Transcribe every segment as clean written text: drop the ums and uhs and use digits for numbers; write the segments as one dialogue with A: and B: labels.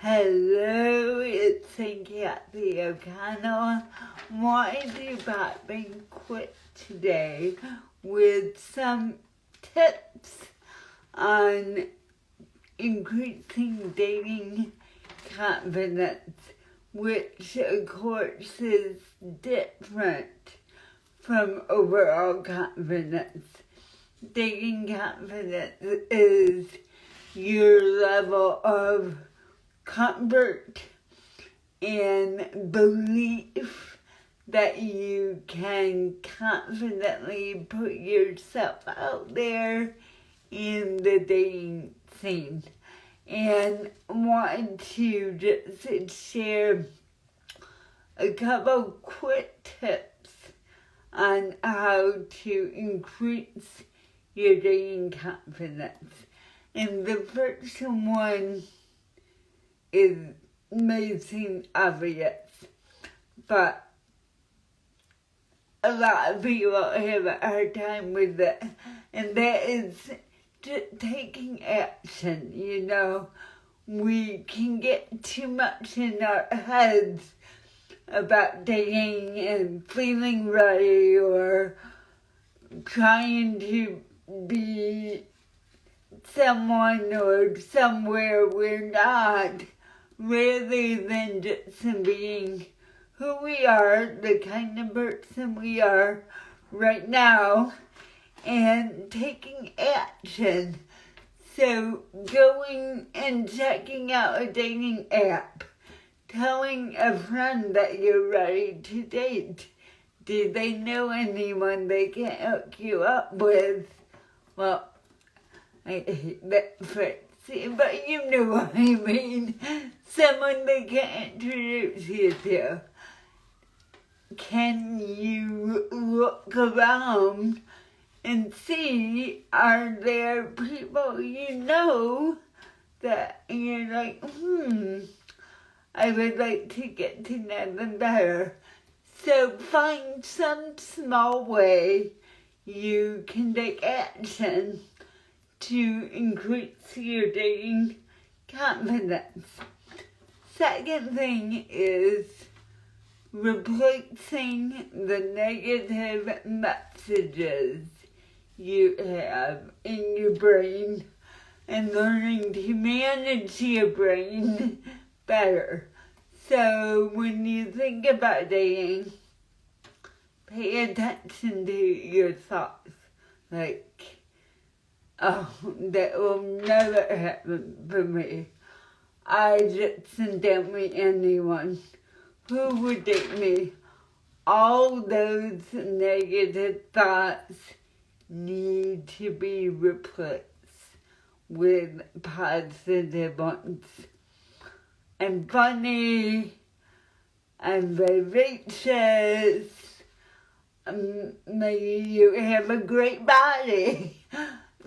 A: Hello, it's Kathy O'Connell. Wanted to pop in quick today with some tips on increasing dating confidence, which of course is different from overall confidence. Dating confidence is your level of comfort and belief that you can confidently put yourself out there in the dating scene. And wanted to just share a couple quick tips on how to increase your dating confidence. And the first one may seem obvious, but a lot of people have a hard time with it, and that is just taking action. We can get too much in our heads about dating and feeling ready or trying to be someone or somewhere we're not, rather than just being who we are, the kind of person we are right now, and taking action. So going and checking out a dating app, telling a friend that you're ready to date. Do they know anyone they can hook you up with? Well, I hate that phrase, but you know what I mean. Someone they can introduce you to. Can you look around and see, are there people you know that you're like, I would like to get to know them better. So find some small way you can take action to increase your dating confidence. Second thing is replacing the negative messages you have in your brain and learning to manage your brain better. So when you think about dating, pay attention to your thoughts. Like, oh, that will never happen for me. I just don't meet anyone who would date me. All those negative thoughts need to be replaced with positive ones. I'm funny, I'm vivacious, maybe you have a great body.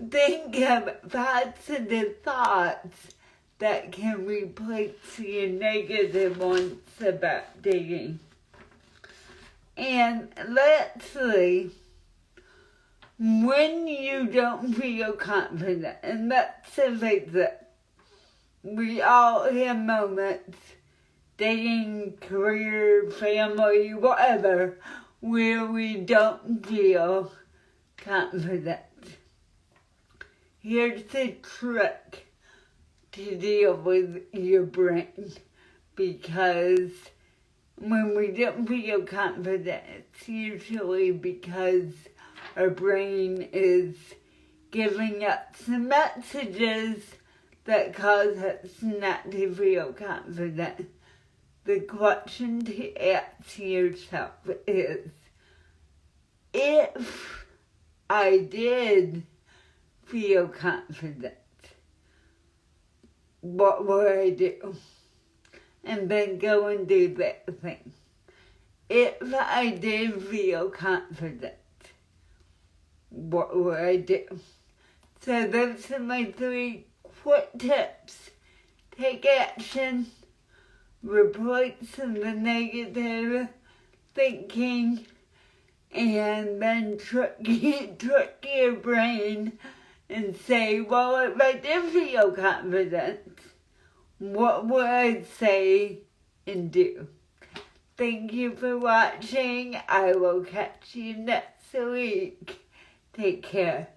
A: Think of positive thoughts that can replace your negative ones about dating. And lastly, when you don't feel confident, and let's face it, we all have moments, dating, career, family, whatever, where we don't feel confident. Here's the trick to deal with your brain, because when we don't feel confident, it's usually because our brain is giving us some messages that cause us not to feel confident. The question to ask yourself is, if I did feel confident, what would I do? And then go and do that thing. If I did feel confident, what would I do? So those are my 3 quick tips. Take action, replace some of the negative thinking, and then trick your brain and say, well, if I did feel confident, what would I say and do? Thank you for watching. I will catch you next week. Take care.